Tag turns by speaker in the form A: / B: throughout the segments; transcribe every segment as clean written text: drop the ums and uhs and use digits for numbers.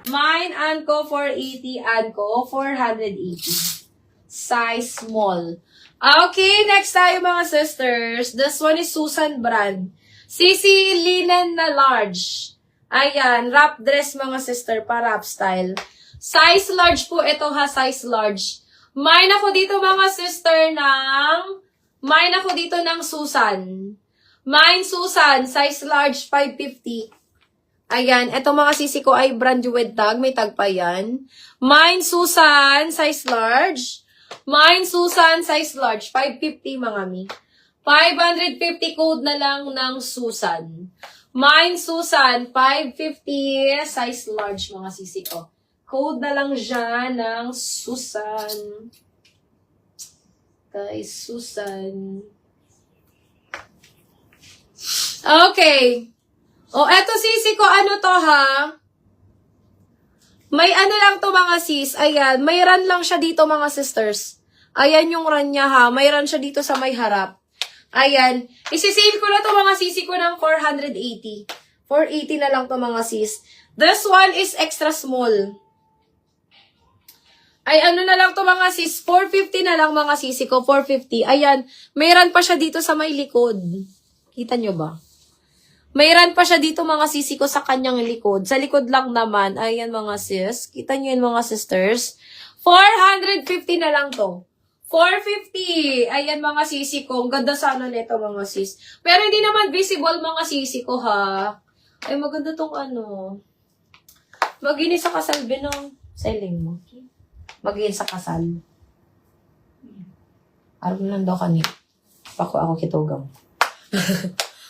A: Mine, Anko, 480. Anko, 480. Size small. Okay, next tayo mga sisters. This one is Susan brand. CC linen na large. Ayan, wrap dress mga sister, pa wrap style. Size large po ito ha, size large. Mine ako dito mga sister ng Susan. Mine Susan, size large, 550. Ayan, ito mga sisi ko ay brand new with tag, may tag pa yan. Mine Susan, size large. Mine Susan, size large, 550 mga mi. 550 code na lang ng Susan. Mine Susan, 550, size large mga sisi ko. Code na lang siya ng Susan. Kay Susan. Okay. O, eto sisi ko, ano to ha? May ano lang to mga sis. Ayan, may run lang siya dito mga sisters. Ayan yung run niya ha. May run siya dito sa may harap. Ayan. Isisale ko na to mga sisi ko ng 480. 480 na lang to mga sis. This one is extra small. Ay, ano na lang to mga sis. 450 na lang mga sisi ko. 450. Ayan. May run pa siya dito sa may likod. Kita nyo ba? May run pa siya dito mga sisi ko sa kanyang likod. Sa likod lang naman. Ayan mga sis. Kita nyo yun mga sisters. 450 na lang to. 450. Ayan mga sisi ko. Ang ganda sana nito mga sis. Pero hindi naman visible mga sisi ko ha. Ay maganda tong ano. Maginis sa kasal binong. Selling mo. Maginis sa kasal. Araw lang daw kanina. Ako kitugang.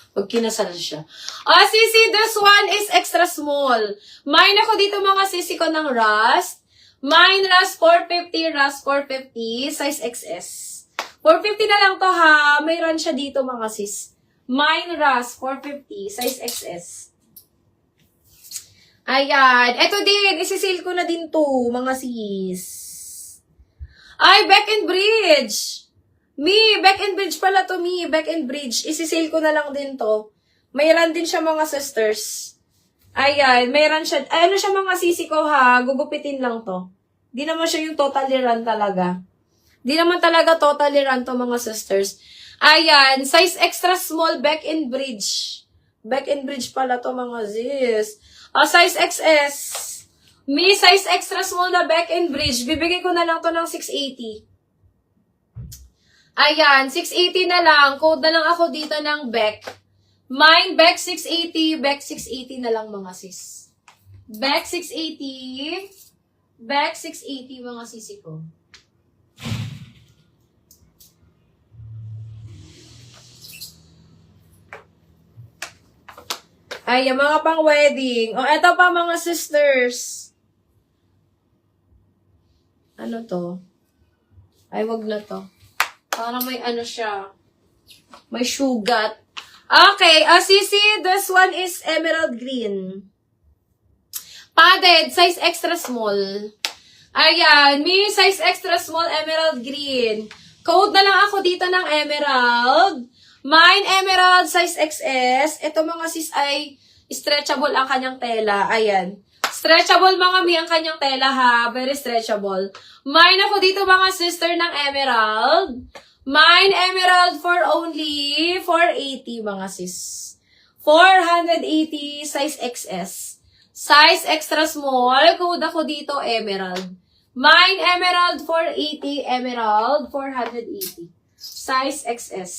A: Pag kinasal siya. Sisi, this one is extra small. Mine ako dito mga sisi ko ng Rust. Mine Rust 450, Rust 450, size XS. 450 na lang to ha. May run siya dito mga sis. Mine Rust 450, size XS. Ayan. Eto din, isisale ko na din to mga sis. Ay, Back and Bridge. Back and Bridge pala to, Back and Bridge. Isisale ko na lang din to. May run din siya mga sisters. Ayan, may run siya. Ano siya mga sisi ko ha, gugupitin lang to. Di naman siya yung totally run talaga. Di naman talaga totally run to mga sisters. Ayan, size extra small Back and Bridge. Back and Bridge pala to mga sis. Size XS. Size extra small na Back and Bridge. Bibigay ko na lang to ng 680. Ayan, 680 na lang. Code na lang ako dito ng Beck. Mine, Beck 680. Beck 680 na lang mga sis. Beck 680. Beck 680 mga sisi ko. Ay, yung mga pang wedding. O, eto pa mga sisters. Ano to? Ay, wag na to. Parang may ano siya. May sugat. Okay, sisi, this one is emerald green. Padded, size extra small. Ayan, size extra small emerald green. Code na lang ako dito ng emerald. Mine emerald, size XS. Ito mga sis ay stretchable ang kanyang tela. Ayan. Stretchable mga ang kanyang tela ha. Very stretchable. Mine ako dito mga sister ng emerald. Mine emerald for only 480 mga sis. 480 size XS. Size extra small. Code ako dito emerald. Mine emerald 480. Emerald 480. Size XS.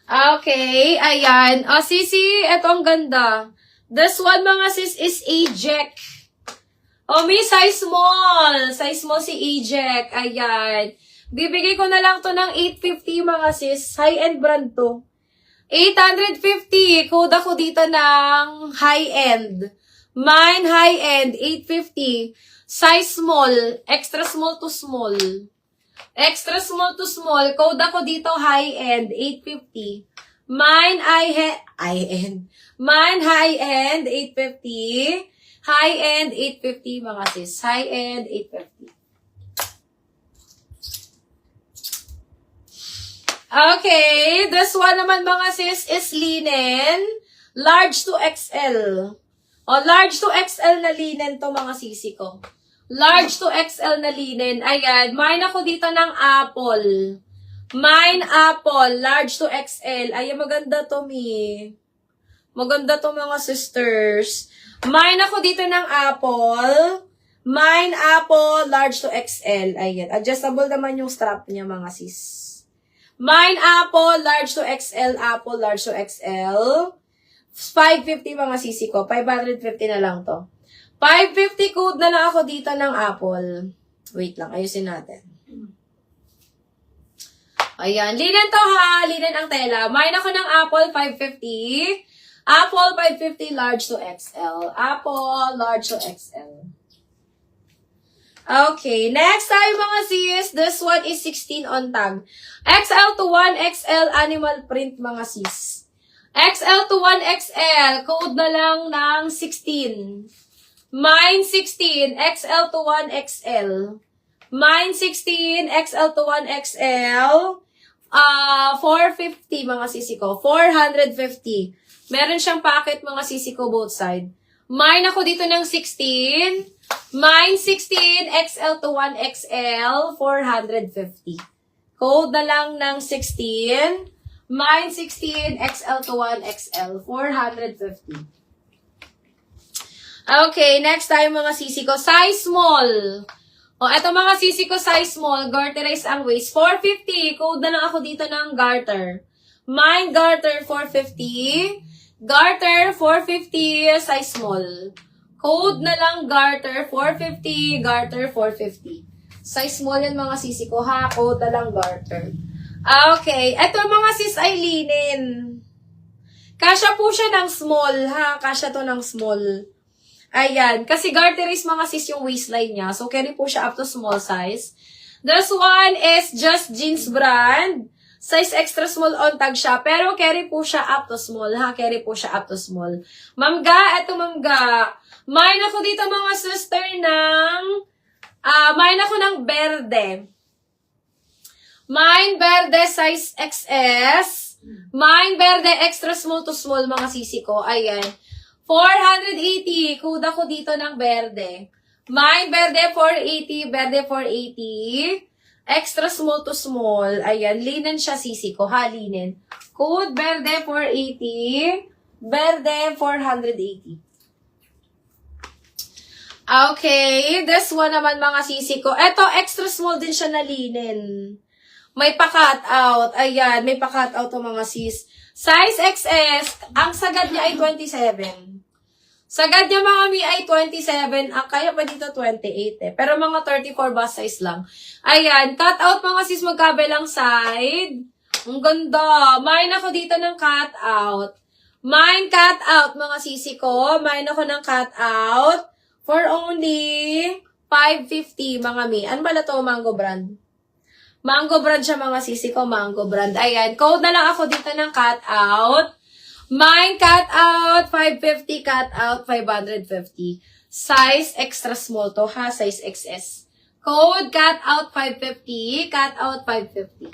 A: Okay. Ayan. Sisi, ito ang ganda. This one mga sis is Ajek. Size small. Size small si Ajek. Ayan. Bibigay ko na lang to ng 850 mga sis. High-end brand to. 850. Code ako dito ng high-end. Mine high-end, 850. Size small. Extra small to small. Extra small to small. Code ako dito high-end, 850. Mine high-end. Mine high-end, 850. High-end, 850 mga sis. High-end, 850. Okay, this one naman mga sis is linen, large to XL. Large to XL na linen to mga sisi ko. Large to XL na linen. Ayan, mine ako dito ng apple. Mine apple, large to XL. Ayan, maganda to, Mi. Maganda to mga sisters. Mine ako dito ng apple. Mine apple, large to XL. Ayan, adjustable naman yung strap niya mga sis. Mine apple, large to XL, apple, large to XL. 550 mga sisi ko. 550 na lang to. 550 code na lang ako dito ng apple. Wait lang, ayusin natin. Ayan, linen to ha. Linen ang tela. Mine ako ng apple, 550. Apple, 550, large to XL. Apple, large to XL. Okay, next tayo mga sis. This one is 16 on tag. XL to 1XL animal print mga sis. XL to 1XL, code na lang ng 16. Mine 16, XL to 1XL. Mine 16, XL to 1XL. 450 mga sisi ko. 450. Meron siyang packet mga sisi ko both side. Mine ako dito ng 16. Mine 16, XL to 1XL. 450. Code na lang ng 16. Mine 16, XL to 1XL. 450. Okay, next tayo mga sisi ko. Size small. O, eto mga sisi ko, size small. Garterize ang waist. 450. Code na lang ako dito ng garter. Mine garter 450. Garter 450. Size small. Code na lang garter 450. Garter 450. Size small yan mga sisi ko ha. Code na lang garter. Okay. Eto mga sis ay linen. Kasya po siya ng small ha. Kasya to ng small. Ayan. Kasi garterized mga sis yung waistline niya. So, carry po siya up to small size. This one is just jeans brand. Size extra small on tag siya. Pero carry po siya up to small ha. Carry po siya up to small. Mamga, eto mamga. Mine ako dito mga sister ng... mine ako ng berde. Mine berde size XS. Mine berde extra small to small mga sisi ko. Ayan. 480. Kuda ko dito ng berde. Mine berde 480. Berde 480. Extra small to small. Ayan. Linen siya sisi ko. Ha, linen. Code berde 480. Berde 480. Okay. This one naman mga sisi ko. Eto, extra small din siya na linen. May pa-cut out. Ayan. May pa-cut out o mga sis. Size XS. Ang sagad niya ay 27. Sagad niya mga mi ay 27. Kaya pa dito 28 eh. Pero mga 34 bust size lang. Ayan. Cut out mga sis magkabilang side. Ang ganda. Mine ako dito ng cut out. Mine cut out mga sisi ko. Mine ako ng cut out. For only 550 mga mi. Ano ba na to? Mango brand. Mango brand siya mga sisi ko. Mango brand. Ayan. Code na lang ako dito ng cut out. Mine cut out, 550, cut out, 550. Size extra small to ha, size XS. Code cut out 550, cut out 550.